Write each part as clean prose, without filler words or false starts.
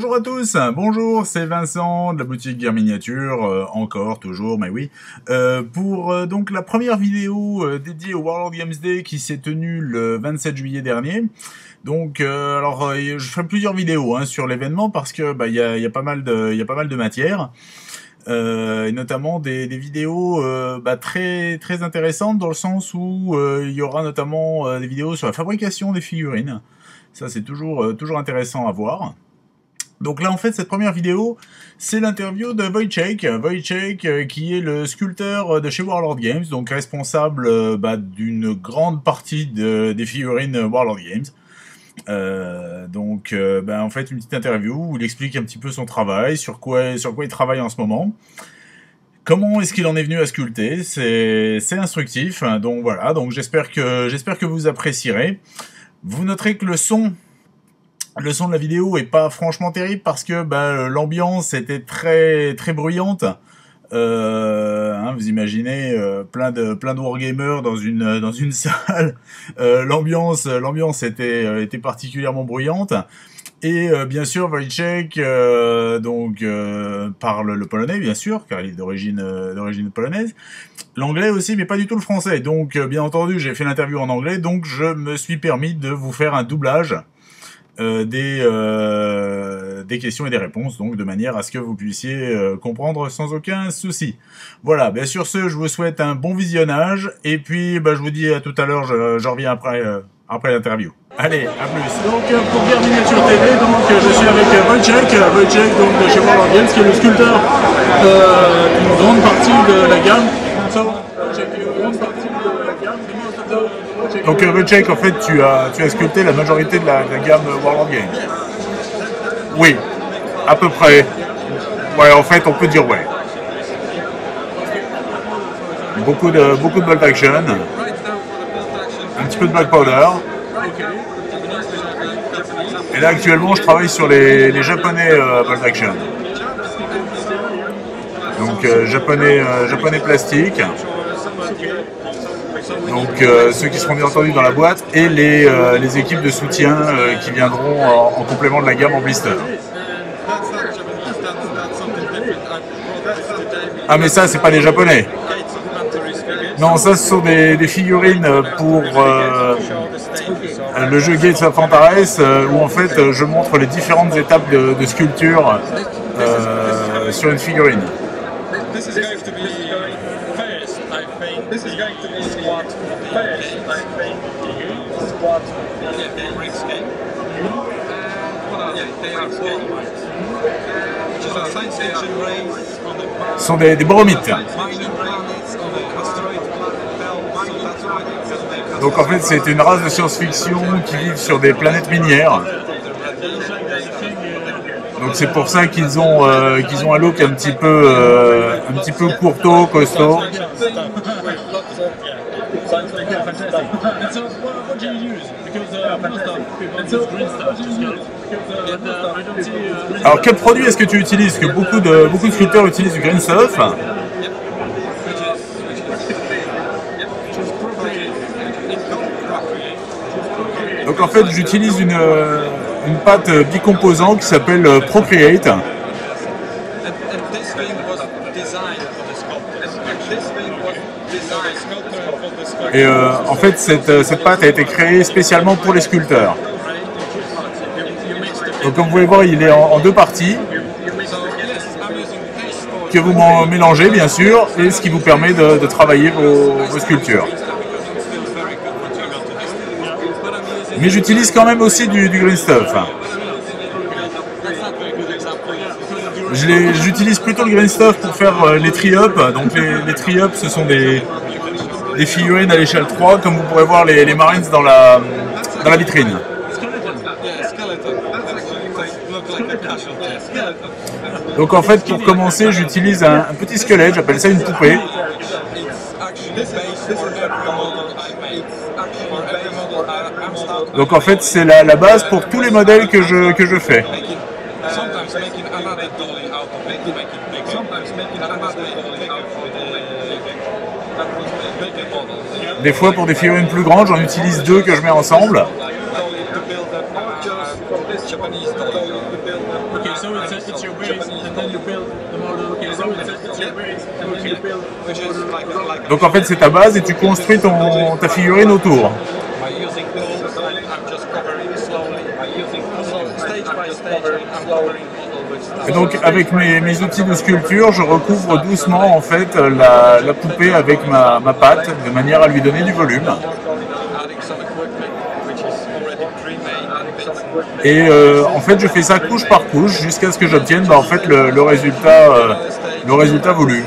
Bonjour à tous, bonjour, c'est Vincent de la boutique Gear Miniature, encore, toujours, mais oui, pour donc la première vidéo dédiée au Warlord Games Day qui s'est tenue le 27 juillet dernier. Donc, alors, je ferai plusieurs vidéos sur l'événement parce que y a pas mal de matière. Et notamment des vidéos très très intéressantes dans le sens où il y aura notamment des vidéos sur la fabrication des figurines. Ça c'est toujours intéressant à voir. Donc là en fait cette première vidéo c'est l'interview de Wojciech, qui est le sculpteur de chez Warlord Games, donc responsable d'une grande partie des figurines Warlord Games. En fait une petite interview où il explique un petit peu son travail, sur quoi il travaille en ce moment. Comment est-ce qu'il en est venu à sculpter, c'est instructif, donc voilà, donc j'espère que vous apprécierez. Vous noterez que le son de la vidéo est pas franchement terrible parce que l'ambiance était très très bruyante. Vous imaginez plein de wargamers dans une salle. L'ambiance était particulièrement bruyante. Et bien sûr, Wojciech parle le polonais, bien sûr, car il est d'origine polonaise. L'anglais aussi, mais pas du tout le français. Donc, bien entendu, j'ai fait l'interview en anglais, donc je me suis permis de vous faire un doublage des questions et des réponses, donc de manière à ce que vous puissiez comprendre sans aucun souci. Voilà, bien sur ce, je vous souhaite un bon visionnage, et puis je vous dis à tout à l'heure, je reviens après l'interview. Allez, à plus. Donc pour Gear Miniature TV, je suis avec Wojciech donc de chez Warlord Games, qui est le sculpteur d'une grande partie de la gamme. Donc Wojciech, en fait, tu as sculpté la majorité de la gamme Warlord Games. Oui, à peu près. Ouais, en fait, on peut dire ouais. Beaucoup de bolt action, un petit peu de black powder. Et là, actuellement, je travaille sur les japonais bolt action. Donc japonais plastique. Donc ceux qui seront bien entendu dans la boîte et les équipes de soutien qui viendront en complément de la gamme en blister. Ah mais ça c'est pas des japonais. Non, ça ce sont des figurines pour le jeu Gates of Antares où en fait je montre les différentes étapes de sculpture sur une figurine. This is going to be squat first, I think. Squat. Yeah, they rig scale. Yeah, they are scale. Which is a science fiction race on the planet. Ce sont des boromites. Donc en fait, c'est une race de science-fiction qui vit sur des planètes minières. Donc c'est pour ça qu'ils ont un look un petit peu courteau, costaud. Alors quel produit est-ce que tu utilises? Parce que beaucoup de sculpteurs utilisent du green stuff. Donc en fait j'utilise une pâte bicomposant qui s'appelle Procreate. Et en fait cette pâte a été créée spécialement pour les sculpteurs. Donc comme vous pouvez voir il est en deux parties que vous mélangez bien sûr et ce qui vous permet de travailler vos sculptures. Mais j'utilise quand même aussi du green stuff. J'utilise plutôt le green stuff pour faire les tri-up. Donc les tri-up ce sont des figurines à l'échelle 3 comme vous pourrez voir les Marines dans la vitrine. Donc en fait pour commencer j'utilise un petit squelette, j'appelle ça une poupée. Donc en fait c'est la base pour tous les modèles que je fais. Des fois pour des figurines plus grandes j'en utilise deux que je mets ensemble. Donc en fait c'est ta base et tu construis ta figurine autour. Et donc avec mes outils de sculpture, je recouvre doucement en fait la poupée avec ma patte, de manière à lui donner du volume. Et en fait je fais ça couche par couche jusqu'à ce que j'obtienne en fait le résultat voulu.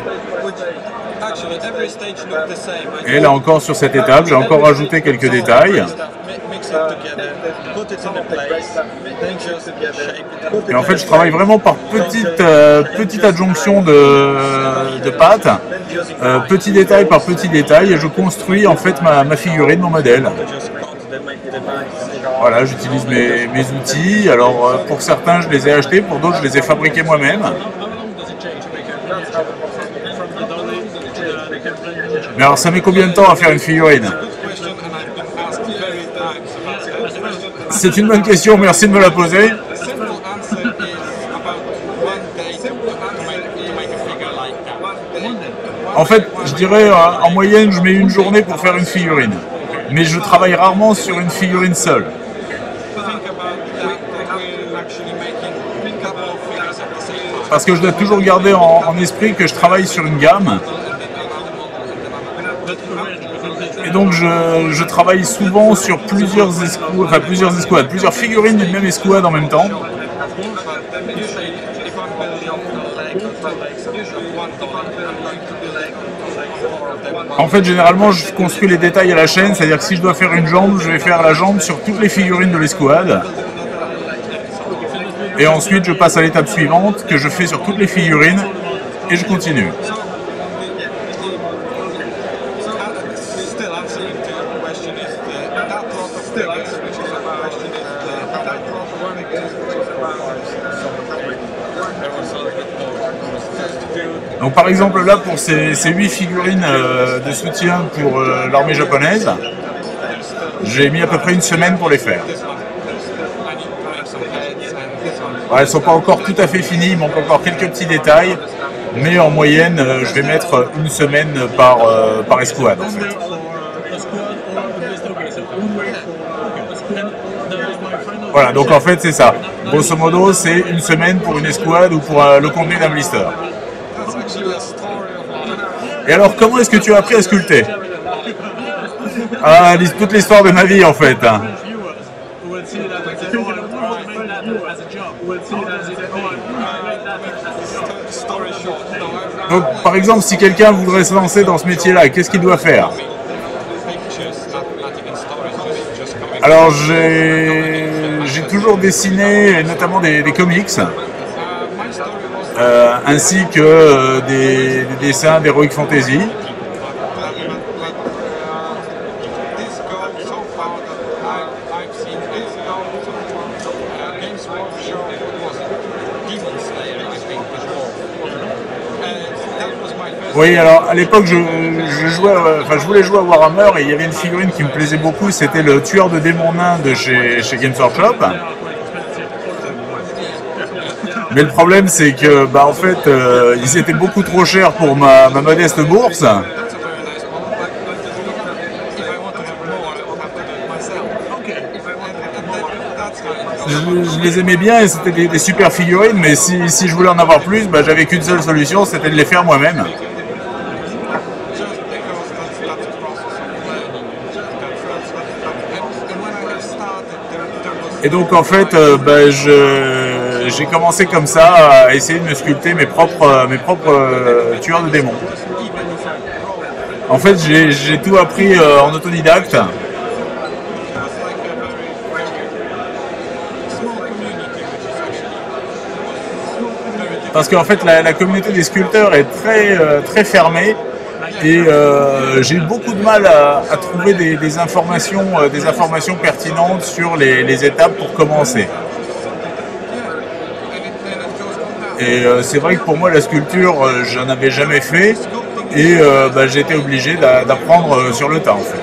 Et là encore sur cette étape, j'ai encore rajouté quelques détails. Et en fait, je travaille vraiment par petite adjonction de pâte, petit détail par petit détail, et je construis en fait ma figurine, mon modèle. Voilà, j'utilise mes outils. Alors, pour certains, je les ai achetés, pour d'autres, je les ai fabriqués moi-même. Mais alors, ça met combien de temps à faire une figurine? C'est une bonne question, merci de me la poser. En fait, je dirais en moyenne, je mets une journée pour faire une figurine. Mais je travaille rarement sur une figurine seule. Parce que je dois toujours garder en esprit que je travaille sur une gamme. Et donc je travaille souvent sur plusieurs figurines d'une même escouade en même temps. En fait, généralement, je construis les détails à la chaîne, c'est-à-dire que si je dois faire une jambe, je vais faire la jambe sur toutes les figurines de l'escouade. Et ensuite, je passe à l'étape suivante, que je fais sur toutes les figurines, et je continue. Donc par exemple là pour ces 8 figurines de soutien pour l'armée japonaise, j'ai mis à peu près une semaine pour les faire. Ouais, elles ne sont pas encore tout à fait finies, il manque encore quelques petits détails, mais en moyenne je vais mettre une semaine par escouade en fait. Voilà, donc en fait c'est ça. Grosso modo c'est une semaine pour une escouade ou pour le contenu d'un blister. Et alors, comment est-ce que tu as appris à sculpter? Ah, toute l'histoire de ma vie, en fait. Donc, par exemple, si quelqu'un voudrait se lancer dans ce métier-là, qu'est-ce qu'il doit faire? Alors, j'ai toujours dessiné, notamment des comics. Ainsi que des dessins d'Heroic Fantasy. Oui, alors à l'époque je voulais jouer à Warhammer et il y avait une figurine qui me plaisait beaucoup, c'était le tueur de démons nains de chez Games Workshop. Mais le problème c'est que en fait ils étaient beaucoup trop chers pour ma modeste bourse. Je les aimais bien et c'était des super figurines, mais si je voulais en avoir plus, j'avais qu'une seule solution, c'était de les faire moi-même. Et donc en fait, j'ai commencé comme ça à essayer de me sculpter mes propres tueurs de démons. En fait, j'ai tout appris en autodidacte. Parce qu'en fait, la communauté des sculpteurs est très fermée. Et j'ai eu beaucoup de mal à trouver des informations pertinentes sur les étapes pour commencer. Et c'est vrai que pour moi la sculpture, j'en avais jamais fait et j'ai été obligé d'apprendre sur le tas en fait.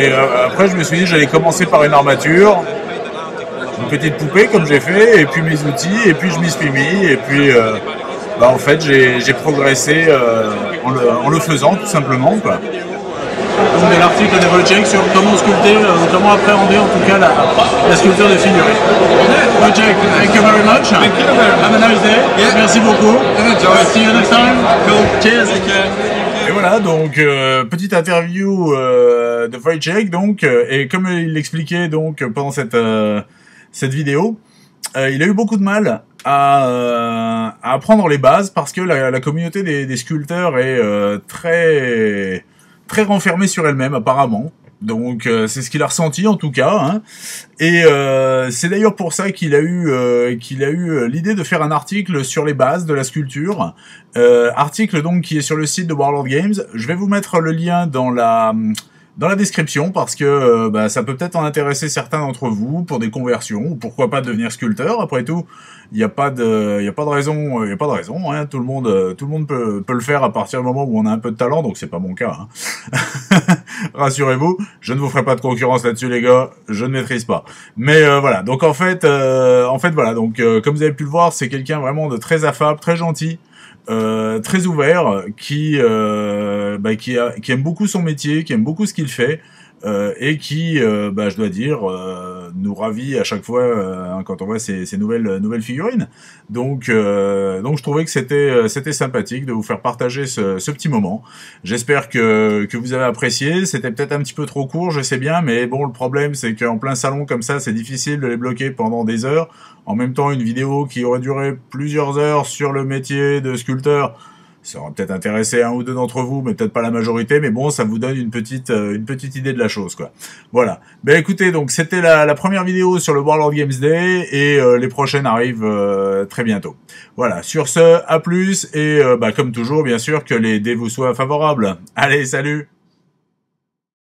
Et après, je me suis dit, j'allais commencer par une armature, une petite poupée comme j'ai fait, et puis mes outils, et puis je m'y suis mis, et puis en fait, j'ai progressé en le faisant tout simplement, quoi. Donc de l'article de Wojciech sur comment sculpter, comment appréhender en tout cas la sculpture de figurines. Wojciech, thank you very much. Thank you very much. Have a nice day. Yeah. Merci beaucoup. Enjoy. See you next time. Cool. Cheers. Et voilà, donc petite interview de Wojciech, donc, et comme il l'expliquait donc pendant cette vidéo, il a eu beaucoup de mal à apprendre les bases parce que la communauté des sculpteurs est très renfermée sur elle-même apparemment. Donc c'est ce qu'il a ressenti en tout cas, hein. Et c'est d'ailleurs pour ça qu'il a eu l'idée de faire un article sur les bases de la sculpture, article donc qui est sur le site de Warlord Games. Je vais vous mettre le lien dans la description parce que ça peut peut-être en intéresser certains d'entre vous pour des conversions ou pourquoi pas devenir sculpteur. Après tout, il y a pas de raison, hein. Tout le monde peut le faire à partir du moment où on a un peu de talent, donc c'est pas mon cas, hein. Rassurez-vous, je ne vous ferai pas de concurrence là-dessus les gars, je ne maîtrise pas. Mais voilà, donc en fait voilà, donc comme vous avez pu le voir, c'est quelqu'un vraiment de très affable, très gentil. Très ouvert, qui aime beaucoup son métier, qui aime beaucoup ce qu'il fait, et qui, je dois dire, nous ravit à chaque fois quand on voit ces nouvelles figurines. Donc je trouvais que c'était sympathique de vous faire partager ce petit moment. J'espère que vous avez apprécié. C'était peut-être un petit peu trop court, je sais bien, mais bon, le problème c'est qu'en plein salon comme ça, c'est difficile de les bloquer pendant des heures. En même temps, une vidéo qui aurait duré plusieurs heures sur le métier de sculpteur, ça aurait peut-être intéressé un ou deux d'entre vous, mais peut-être pas la majorité, mais bon, ça vous donne une petite idée de la chose, quoi. Voilà. Ben écoutez, donc c'était la première vidéo sur le Warlord Games Day, et les prochaines arrivent très bientôt. Voilà. Sur ce, à plus, et comme toujours, bien sûr, que les dés vous soient favorables. Allez, salut!